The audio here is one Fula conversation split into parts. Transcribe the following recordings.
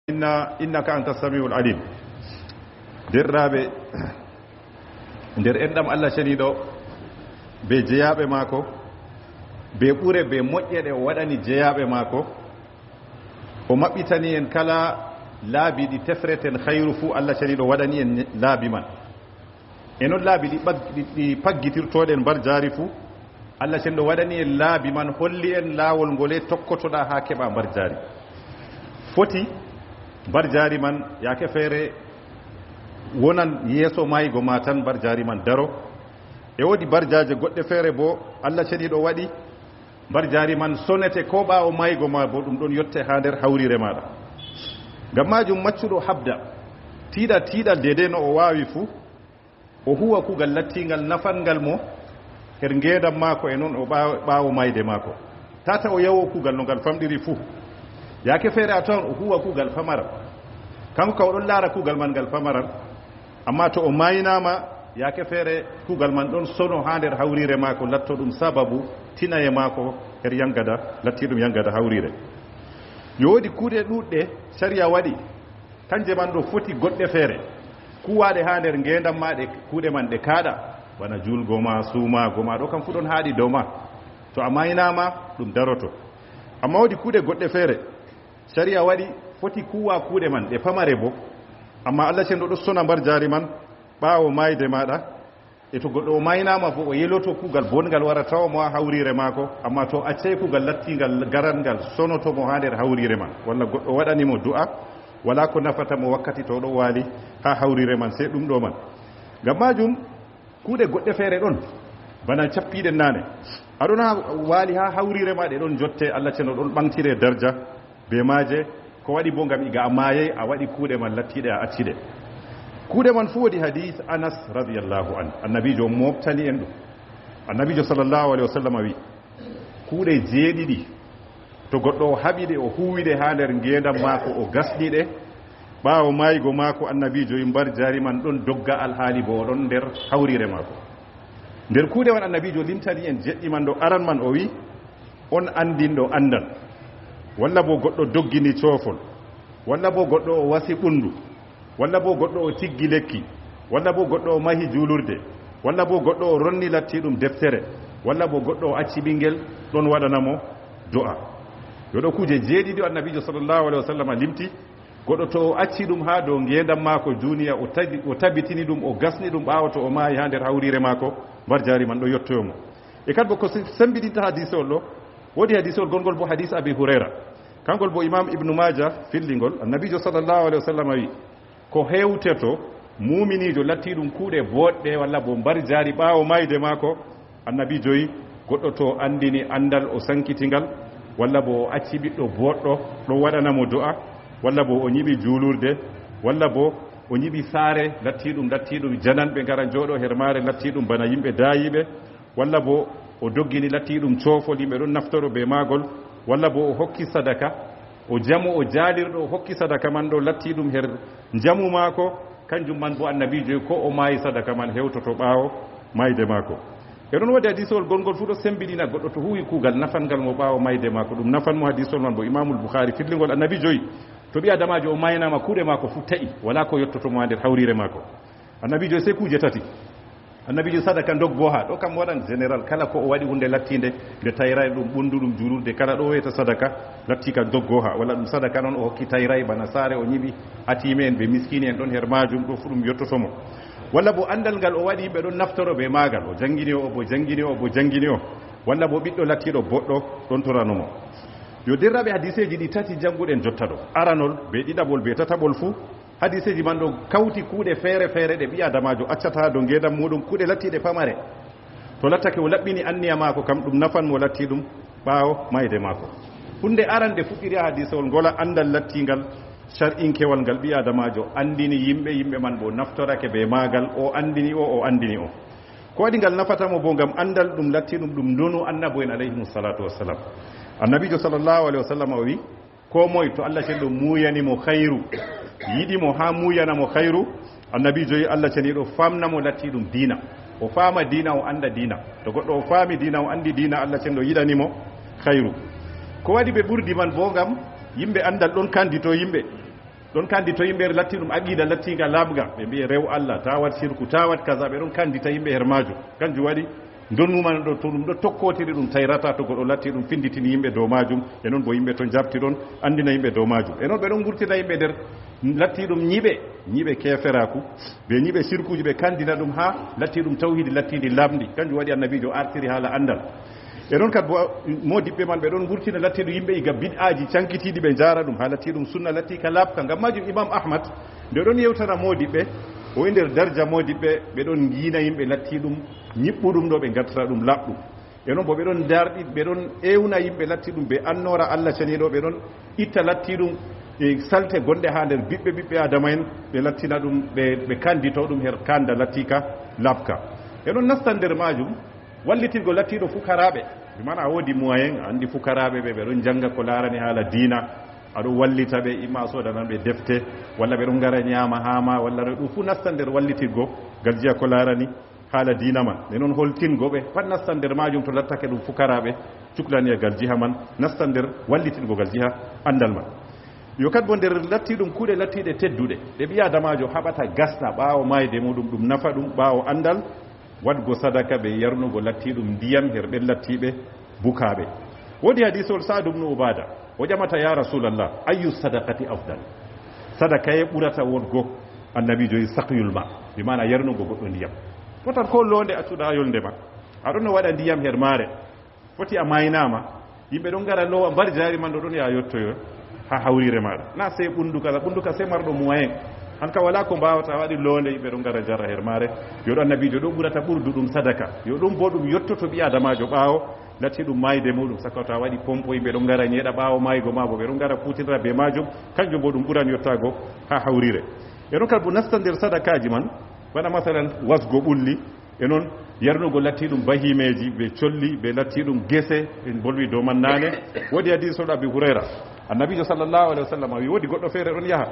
innaka anta samiul alim derraɓe nder enɗam Allah ceniɗo be jeyaɓe maako be ɓure be moƴƴe ɗe o waɗani jeyaɓe maako o maɓɓitani en kala laabi ɗi tefreten hayru fuu Allah ceniɗo waɗani en laabi man e noon laabi ɗi paggitirtoɗen mbar jaari fuu Allah ceniɗo waɗani en laabi man holli en laawol ngole tokkotoɗa ha keɓa mbar jaari foti mbar jaari man yaake feere wonan yeeso maygo ma tan mbar jaari man daro e woodi barjaaje goɗɗe feere bo Allah ceniɗo waɗi mbar jaari man sonete ko ɓaawo maygo ma bo ɗum ɗon yotte ha nder hawrire maɗa ngam majum maccuɗo habda tiiɗal dede no o waawi fuu o huwa kugal lattingal nafangal mo her ngeedam maako e noon o ɓaawo mayde maako tata o yawo kugal no ngal famɗiri fuu yaake feere a tawan o huwa kugal pamaral kanko ka oɗon laara kugal man ngal pamaral amma to o maynama yaake feere kugal man ɗon sono ha nder hawrire maako latto ɗum sababu tinaye maako her yangada latti ɗum yangada hawrire yo woodi kuuɗe ɗuɗɗe saria waɗi kanje man ɗo foti goɗɗe feere kuwaɗe ha nder ngendam ma ɗe kuuɗe man ɗe kaaɗa bana julgo ma suumago ma ɗo kam fu ɗon haaɗi dow ma to a maynama ɗum daroto amma woodi kuuɗe goɗɗe feere saria waɗi foti kuwa kuuɗe man ɗe pamare bo amma Allah cenɗo ɗo sona mbar jaari man ɓaawo mayde maɗa e to goɗɗo o maynama bo o yeloto kuugal bongal wara tawa mo ha hawrire maako amma to accay kuugal lattingal garangal sonotomo ha nder hawrire man walla goɗɗo waɗanimo du'a wala ko nafata mo wakkati to ɗo waali ha hawrire man sey ɗum ɗo man ngam majum kuuɗe goɗɗe feere ɗon bana cappiɗen nane aɗon ha waali ha hawrire ma ɗe ɗon jotte Allah cenɗo ɗon ɓamtire darja be maaje ko waɗi bo ngam iga a maayay a waɗi kuuɗe man lattiɗe a acciɗe kuuɗe man fuu woodi hadis Anas radiyallahu an annabijo moftani en ɗum annabijo sallllahu alayhi wa sallam wi kuuɗe jeeɗiɗi to goɗɗo o haɓiɗe o huwiɗe ha nder ngendam maako o gasɗiɗe ɓaawo maygo maako annabijo wi mbar jaari man ɗon dogga alhaali bo oɗon nder hawrire maako nder kuuɗe man annabijo limtani en jeɗɗi man ɗo aran man o wi on andinɗo andal walla bo goɗɗo doggini coofol walla bo goɗɗo o wasi ɓundu walla bo goɗɗo o tiggi lekki walla bo goɗɗo o mahi juulurde walla bo goɗɗo o ronni latti ɗum deftere walla bo goɗɗo o acci ɓinguel ɗon waɗanamo do'a yoɗo kuje jeeɗiɗi annabijo sallllahu alayhi wa sallam limti goɗɗo to o acci ɗum ha dow ngendam maako duniya o tabitini ɗum o gasni ɗum ɓaawa to o maayi ha nder hawrire maako mbar jaari man ɗo yettoyomo e kadi bo ko sembidinta hadisewol ɗo woodi hadisewol gongol bo hadis abi hurayra kangol bo imam ibnu maja fillingol annabijo sallllahu alayhi wa sallam wi ko hewteto muminijo latti ɗum kuuɗe boɗɗe walla bo mbar jaari ɓaawo mayde maako annabijo wi goɗɗo to andini andal o sankitingal walla bo o acci ɓiɗɗo boɗɗo ɗo waɗanamo do'a walla bo o ñiɓi juulurde walla bo o ñiɓi saare latti ɗum jananɓe ngara jooɗo her maare latti ɗum bana yimɓe daayiɓe walla bo o doggini latti ɗum coofol yimɓe ɗon naftoro be maagol walla bo o hokki sadaka o jamu o jaalirɗo o hokki sadaka man ɗo latti ɗum her jamu maako kanjum man bo annabijo ko o maayi sadaka man hewtoto ɓaawo mayde maako e ɗon waɗi hadisol gongol fu ɗo sembiɗina goɗɗo to huwi kuugal nafangal mo ɓaawo mayde maako ɗum nafanmo hadisol man bo imamul bouhari firlingol annabijo yi to ɓi adamajo o maynama kuuɗe maako fu taƴi wala ko yettotomo ha nder hawrire maako annabijo sey kuuje tati annabijo sadaka dogbo ha ɗo kam waɗan général kala ko o waɗi hunde lattinde nde tayray ɗum ɓundu ɗum juulurde kala ɗo wiyata sadaka latti ka doggo ha walla ɗum sadaka noon o hokki tayray bana saare o ñiɓi atime en ɓe miskini en ɗon her majum ɗo fu ɗum yettotomo walla bo andal ngal o waɗi yimɓe ɗon naftoro ɓe maagal o jangini o bo jangini o bo jangini o walla bo ɓiɗɗo lattiɗo boɗɗo ɗon toranomo yo derraɓe hadiseji ɗi tati janguɗen jotta ɗo aranol be ɗiɗaɓol be tataɓol fuu hadiseji man ɗo kawti kuuɗe feere feere ɗe ɓi adamajo accata do ngendam muɗum kuuɗe lattiɗe pamare to lattake o laɓɓini anniya maako kam ɗum nafanmo latti ɗum ɓaawo mayde maako hunde arande fuɗɗiri a hadisewol ngola andal lattingal shar'inkewal ngal ɓi adamajo andini yimɓe man bo naftorake be maagal o andini o andini o ko waɗi ngal nafatamo bo ngam andal ɗum latti ɗum donu annabo en alayhimu salatu wassalam annabijo sallllahu alayhi wa sallam o wi ko moye to Allah cenɗo muyanimo hayru yiɗimo ha muyanamo hayru annabijo yi Allah ceniɗo famnamo latti ɗum diina o faama diina o anda diina to goɗɗo o faami diina o andi diina Allah cenɗo yiɗanimo hayru ko waɗi ɓe ɓurdi man bo ngam yimɓe andal ɗon kandito yimɓe ɗon kandito yimɓe latti ɗum aqida lattiga labga ɓe mbiye rew Allah tawat shirku tawat kaza ɓe ɗon kandita yimɓe her majum kanjum waɗi donnumana ɗo to ɗum ɗo tokkotiri ɗum tayrata to goɗo latti ɗum finditini yimɓe dow majum e noon bo yimɓe to jabti ɗon andina yimɓe dow majum e noon ɓe ɗon gurtina yimɓe nder latti ɗum ñiɓe keferaku ɓe ñiɓe sirkuji ɓe kandina ɗum ha latti ɗum tawhidi lattidi lamdi kanjum waɗi annabijo artiri haala andal e noon kadi bo modiɓɓe man ɓe ɗon gurtina latti ɗum yimɓe iga bid'aji cankitiɗi ɓe jara ɗum ha latti ɗum sunna latti ka labka ngam majum imam ahmad nde ɗon yewtana modiɓɓe o e nder darja modiɓɓe ɓe ɗon giina yimɓe latti ɗum ñiɓɓuɗum ɗo ɓe gattata ɗum laɓɗum e noon bo ɓe ɗon darɗi ɓe ɗon ewna yimɓe latti ɗum ɓe annora allah ceniɗo ɓe ɗon itta latti ɗum e salte gonɗe ha nder ɓiɓɓe adama en ɓe lattina ɗum ɓe kandito ɗum her kanda lattika labka e ɗon nasta nder majum wallitirgo lattiɗo fukaraɓe mana a woodi moyen a andi fukaraɓe ɓe ɓe ɗon janga ko larani haala diina aɗo wallita ɓe imma sodananɓe defte walla ɓe ɗon gara ñaama hama walla ɗum fu nasta nder wallitirgo gal jiya ko larani haala diina man ɓe noon holtingo ɓe pat nasta nder majum to lattake ɗum fukaraɓe cuklani e gal jiha man nasta nder wallitirgo gal jiha andal man yo kadi bo nder latti ɗum kuuɗe lattiɗe tedduɗe ɗe ɓi adamajo haɓata gasna ɓaawo mayde muɗum ɗum nafa ɗum ɓaawo andal wadgo sadaka ɓe yarnugo latti ɗum ndiyam her ɓen lattiɓe bukaɓe woodi hadisol Sa'd ibn Ubada o ƴamata ya rasulallah ayu sadaqati afdal sadaka e ɓurata wongo annabijo yi saqyul ma bi mana yarnugo goɗɗo ndiyam fotan ko londe accuɗa yolnde ma aɗon no waɗa ndiyam her maare foti a maynama yimɓe ɗon gara lowa mbar jaari man ɗo ɗon ya yettoyo ha hawrire maɗa na sey ɓunduka sey marɗo moyen han ka wala ko mbawata waɗi londe yimɓe ɗon gara jarra her maare yo ɗo annabijo ɗo ɓurata ɓurdu ɗum sadaka yo ɗum bo ɗum yettoto ɓi adamajo ɓaawo latti ɗum mayde muɗum sakata waɗi pompo yimɓe ɗon gara ñeeɗa ɓaawo maygo ma bo ɓe ɗon gara kutinira be majum kanjum bo ɗum ɓuran yettago ha hawrire e noon kadi bo nasta nder sadakaji man bana masalan wasgo ɓulli e noon yarnugo latti ɗum bahimeji ɓe colli ɓe latti ɗum gese en bolwi dow man nane woodi hadisul Abi Hurayra annabijo sallllahu alayhi wa sallam wi woodi goɗɗo feere ɗon yaha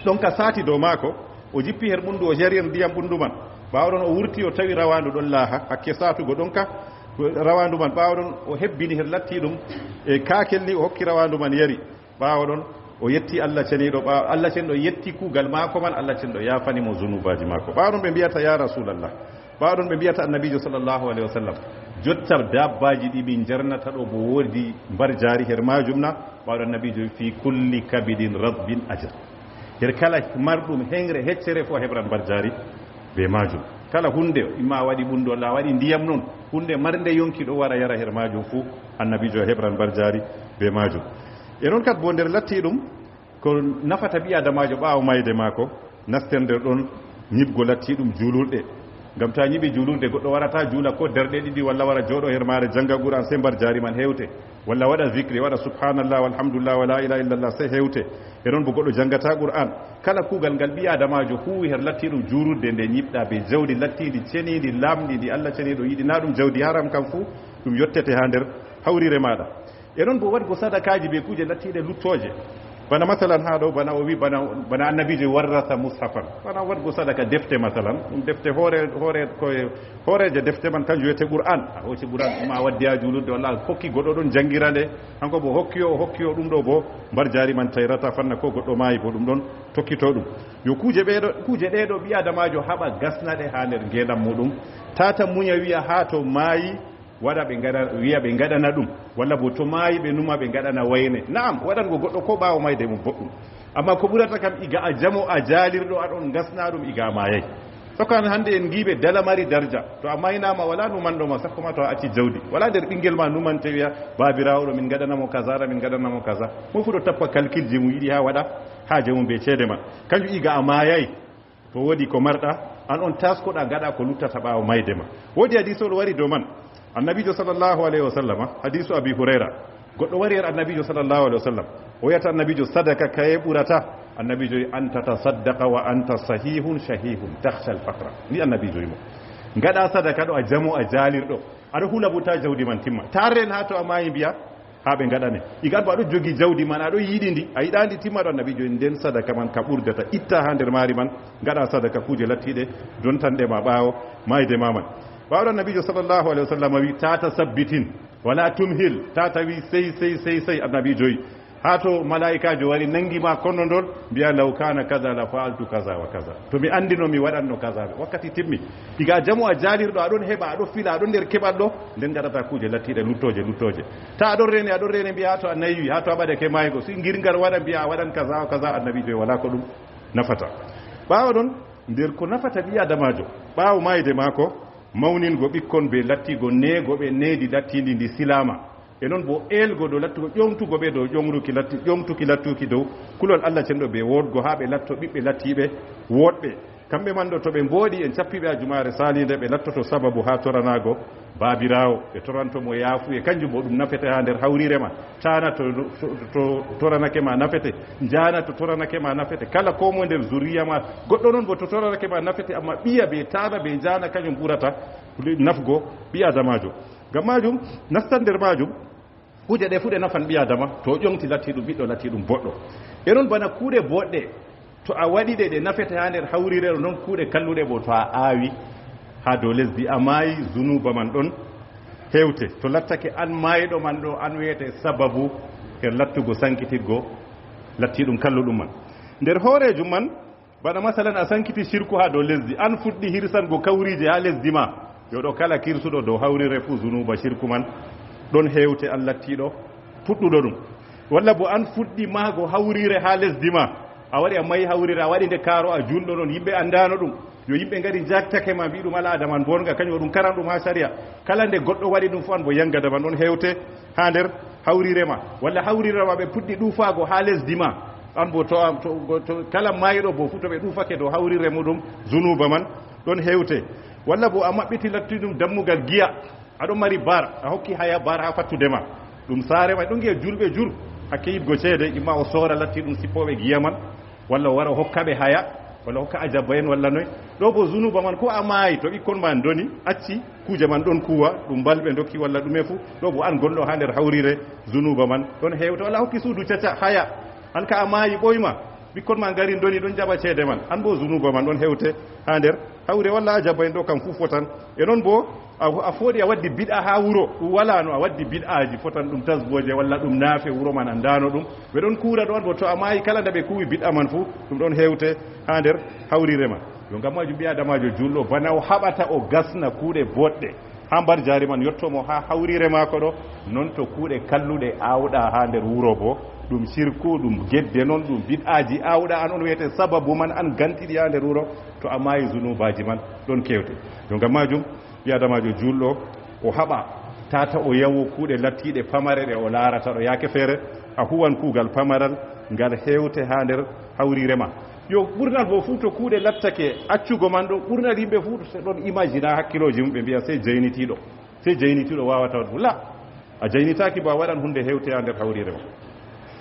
ɗon ka saati dow maako o jippi her ɓundu o jarir ndiyam ɓundu man ɓaawɗon o wurti o tawi rawandu ɗon laaha hakke saatugo ɗon ka rawandu man ɓaawɗon o hebbini her latti ɗum e kakel ni o hokki rawandu man yari ɓaawɗon o yetti Allah ceniɗo ɓaawo Allah cenɗo yetti kuugal maako man Allah cenɗo yafanimo zunubaji maako ɓaawɗon ɓe mbiyata ya rasulallah ɓaawɗon ɓe mbiyata annabijo sallllahu alayhi wa sallam jottar dabbaji ɗi min jarnata ɗo bo woodi mbar jaari her majum na ɓaawɗo annabijo fi kulli kabidin radbin ajr her kala marɗum hengre heccere fof heɓran mbar jaari be majum kala hunde imma waɗi ɓundu walla waɗi ndiyam noon hunde marde yonki ɗo wara yara her majum fuu annabijo heɓran mbar jaari be majum e noon kadi bo nder latti ɗum ko nafata ɓi adamajo ɓaawo mayde maako naster nder ɗon ñibgo latti ɗum juulurɗe ngam ta ñiɓi juulurde goɗɗo warata juula ko derɗe ɗiɗi walla wara jooɗo her maare janga Qur'an sey mbar jaari man hewte walla waɗa zicre waɗa subhanallah walhamdulillah wala ilaha illallah sey hewte e noon bo goɗɗo jangata Qur'an kala kuugal ngal ɓi adamajo huwi her latti ɗum juururde nde ñiɓɗa be jawdi lattidi ceniidi lamɗi ndi Allah ceniɗo yiɗi na ɗum jawdi haram kam fuu ɗum yettete ha nder hawrire maɗa e noon bo waɗgo sadakaji be kuuje lattiɗe luttoje bana masalan ha ɗo bana o wi bana annabijo warrata mushafan bana waɗgo sadaka defte masalan ɗum defte hooreje defte man kanjum wiyete Qur'an a hocci Qur'an ma waddi ha juulurde walla hokki goɗɗo ɗon jangira nde hanko bo hokki o ɗum ɗo bo mbar jaari man tayrata fanna ko goɗɗo maayi bo ɗum ɗon tokkito ɗum yo kuuje ɗeɗo ɓi adamajo haɓa gasna ɗe ha nder ngendam muɗum tata muña wiya ha to maayi waɗa wiya ɓe gaɗana ɗum walla bo to maayi ɓe numa ɓe gaɗana wayne naam waɗango goɗɗo ko ɓaawo mayde mum boɗɗum amma ko ɓurata kam iga a jamo a jaalirɗo aɗon gasna ɗum iga mayay sokan hannde en giiɓe dala mari darja to a maynama wala numanɗoma sakkoma to a acci jawdi wala nder ɓinguel ma numante wiya babirawoɗo min gaɗanamo kaza min gaɗanamo kaza mo fu ɗo tappa calcule ji mum yiɗi ha waɗa haaje mum be ceede ma kanjum iga a mayay to woodi ko marɗa an on taskoɗa gaɗa ko luttata ɓaawo mayde ma woodi hadisol wari dow man annabijo sallllahu alayhi wa sallam hadisu Abi Hurayra goɗɗo wari her annabijo sallllahu alayhi wa sallam o wiyata annabijo sadaka kaye ɓurata annabijo yi anta tasaddaqa wa anta sahihun shahihun takhsha al-faqra ni annabijo yimo gaɗa sadaka ɗo a jamo a jaalirɗo aɗa hula buta jawdi man timma tarren ha to a maayi mbiya ha ɓe gaɗane igan bo aɗo jogi jawdi man aɗo yiɗi ndi a yiɗandi timma ɗo annabijo nden sadaka man ka ɓurdata itta ha nder maari man gaɗa sadaka kuuje lattiɗe dontanɗe ma ɓaawo mayde ma man ɓaawɗo annabijo sallllahu alayhi wa sallam wi tata sabbitin wala tumhil tata wi sey annabijo yi ha to malaikajo wari nangima kono ndol mbiya law kana kaza la fa'altu kaza wa kaza to mi andino mi waɗanno kaza wakkati timmi diga jamu a jalirɗo aɗon heɓa aɗo fila aɗon nder keɓal ɗo nden gaɗata kuje lattiɗe luttoje ta aɗon rene mbiya ha to a nayi ha to a ɓaɗake maygo si girgal waɗa mbiya a waɗan kaza wa kaza annabijo wala ko ɗum nafata ɓawa ɗon nder ko nafata ɓi adamajo ɓawo mayde mako mawningo ɓikkon be lattigo neego ɓe needi lattidi ndi silama e noon bo elgo ɗo lattugo ƴomtugo ɓe dow ƴomtuki lattuki dow kulol allah cenɗo ɓe wodgo ha ɓe latto ɓiɓɓe lattiɓe woɗɓe kamɓe man ɗo to ɓe mboɗi en cappiɓe a jumare salide ɓe lattoto sababu ha toranago babirawo ɓe torantomo yaafuye kanjum bo ɗum nafete ha nder hawrire ma tana to toranake ma nafete jana to toranake ma nafete kala ko mo nder zuriya ma goɗɗo noon bo to toranake ma nafete amma ɓiya ɓe tana ɓe jana kañum ɓurata nafgo ɓi adamajo ngam majum nastan nder majum kuje ɗe fu ɗe nafan ɓi adama to ƴongti lattiɗum ɓiɗɗo lattiɗum boɗɗo e noon bana kuuɗe boɗɗe to a waɗi ɗe nafete ha nder hawrire noon kuuɗe kalluɗe bo to a aawi ha dow lesdi a maayi zunuba man ɗon hewte to lattake an maayiɗo man ɗo an wiyete sababu e lattugo sankitiggo lattiɗum kalluɗum man nder hoorejum man bana masalan a sankiti sirku ha dow lesdi an fuɗɗi hirsango kawrije ha lesdi ma yoɗo kala kirsuɗo dow hawrire fuu zunuba sirku man ɗon hewte an lattiɗo fuɗɗuɗo ɗum walla bo an fuɗɗi maago hawrire ha lesdi ma a waɗi a mayi hawrire a waɗi nde kaaro a julɗo ɗon yimɓe andano ɗum yo yimɓe ngari jaktake ma mbi ɗum ala adaman bonga kañum ɗum karan ɗum ha saria kala nde goɗɗo waɗi ɗum fo an bo yangada man ɗon hewte ha nder hawrire ma walla hawrire ma ɓe puɗɗi ɗufago ha lesdi ma an bo to kala mayiɗo bo fu to ɓe ɗufake dow hawrire muɗum zunuba man ɗon hewte walla bo a maɓɓiti lattiɗum dammugal giya aɗon mari bar a hokki haya bar ha fattude ma ɗum saare ma ɗon giya julɓe jur hakke yiɗgo ceede imma o soora latti ɗum sippoɓe giya man walla o wara hokkaɓe haya walla hokka ajaba en walla noy ɗo bo zunuba man ko a maayi to ɓikkon ma doni acci kuuje man ɗon kuwa ɗum balɓe dokki walla ɗume fuu ɗo bo an gonɗo ha nder hawrire zunuba man ɗon hewta walla hokki suudu caca haya an ka a maayi ɓoyma ɓikkon ma ngari doni ɗon jaɓa ceede man an bo zunuba man ɗon hewte ha nder hawre walla ajaba en ɗo kam fuu fotan e noon bo a fooɗi a waddi biɗ'a ha wuro ɗum wala no a waddi biɗ'aji fotan ɗum tasboje walla ɗum naafe wuro man andano ɗum ɓe ɗon kuura ɗo an bo to a maayi kala nda ɓe kuwi biɗ'a man fuu ɗum ɗon hewte ha nder hawrire ma yo ngam majum ɓi adamajo julɗo bana o haɓata o gasna kuuɗe boɗɗe ha mbar jaari man yettomo ha hawrire mako ɗo noon to kuuɗe kalluɗe awɗa ha nder wuro bo ɗum sirku ɗum gedde noon ɗum biɗ'aji awɗa an on wiyete sababu man an gantiɗi ha nder wuro to a maayi zunubaji man ɗon kewte yo ngam majum ɓi adamajo julɗo o haɓa tata o yawo kuuɗe lattiɗe pamare ɗe o laarata ɗo yaake feere a huwan kuugal pamaral ngal hewte ha nder hawrire ma yo ɓurnal bo fuu to kuuɗe lattake accugo man ɗo ɓurnal yimɓe fuu ɗon imagine ha hakkiloji mum ɓe mbiya sey jeynitiɗo wawata waɗ la a jeynitaki ba waɗan hunde hewte ha nder hawrire ma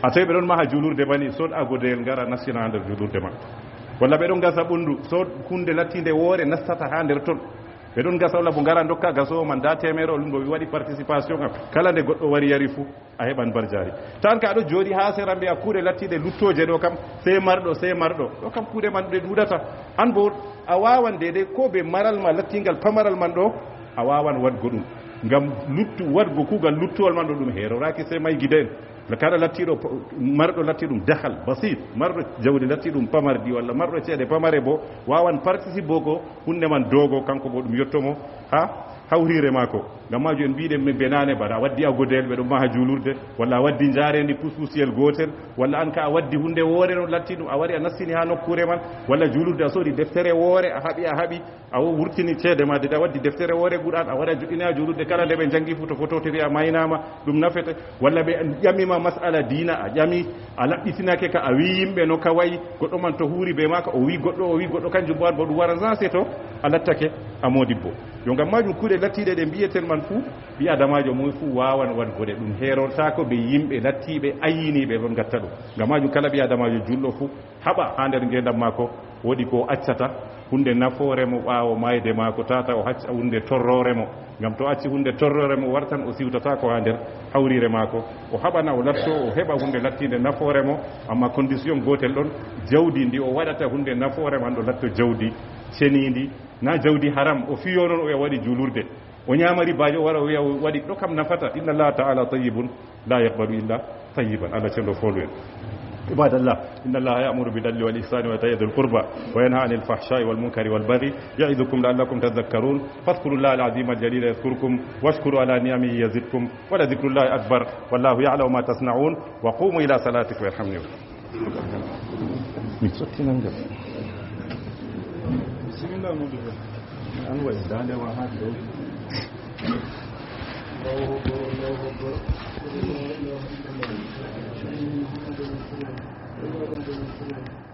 a tawi ɓe ɗon maha julurde bani sod agodeyel ngara nastina ha nder julurde ma walla ɓe ɗon gasa ɓundu sod hunde lattinde woore nastata ha nder ton ɓe ɗon gasa walla bo ngara dokka gasowo man da temere o ɗum ɗo wi waɗi participation am kala nde goɗɗo wari yari fuu a heɓan barjari tan ka aɗo jooɗi ha sera mbiya kuuɗe lattiɗe luttoje ɗo kam sey marɗo ɗo kam kuuɗe man ɗe ɗuɗata han bo a wawan dede ko ɓe maral ma lattingal pamaral man ɗo a wawan waɗgo ɗum ngam waɗgo kuugal luttowal man ɗo ɗum heroraki sey may guida en kada lattiɗo marɗo latti ɗum dahal basit marɗo jawdi latti ɗum pamardi walla marɗo ceeɗe pamare bo wawan participe ko hunde man dogo kanko bo ɗum yettomo ha hawrire mako ngam maju en mbiɗe min benane mbaɗa a waddi agodel ɓe ɗum maha julurde walla a waddi jarendi puspusiyel gotel walla an ka a waddi hunde woore no latti ɗum a wari a nastini ha nokkure man walla julurde a soodi deftere woore a haaɓi a wurtini ceede ma dede a waddi deftere woore guɗan a waɗa joɗɗini ha julurde kala nde ɓe jangi fu to fototiri a maynama ɗum nafete walla ɓe ƴamima masala dina a ƴami a laɓɓitinake ka a wi yimɓe no ka wayi goɗɗo man to huuri be maka o wi goɗɗo kanjum bo an bo ɗum wara zanse to a lattake a modibbo yo ngam majum kuuɗe lattiɗe ɗe mbiyeten man fuu ɓi adamajo mum fuu wawan waɗgode ɗum herortako ɓe yimɓe lattiɓe ayiniɓe ɓon gatta ɗum ngam majum kala ɓi adamajo julɗo fuu haɓa ha nder ngendam mako woɗi ko accata hunde nafooremo ɓaawo mayde maako tata o hacca hunde torroremo ngam to acci hunde torroremo wartan o siwtatako ha nder hawrire maako o haɓana o latto o heɓa hunde lattinde nafooremo amma condition gotel ɗon jawdi ndi o waɗata hunde nafoore man ɗo latto jawdi senidi na jawdi haram o fiyo noon o wiya waɗi julurde o ñamari bajo o wara o wiya waɗi ɗo kam nafata inna allah taala tayyibun la yaqbalu illa طيبا على تشندو فولو عباد الله إن الله يأمر بالعدل والإحسان وإيتاء ذي القربى وينهى عن الفحشاء والمنكر والبغي يعظكم لعلكم تذكرون فاذكروا الله العظيم الجليل يذكركم واشكروا على نعمه يزدكم ولذكر الله أكبر والله يعلم ما تصنعون وقوموا إلى صلاتكم يرحمني بسم الله أنواع الدالة وهذا الله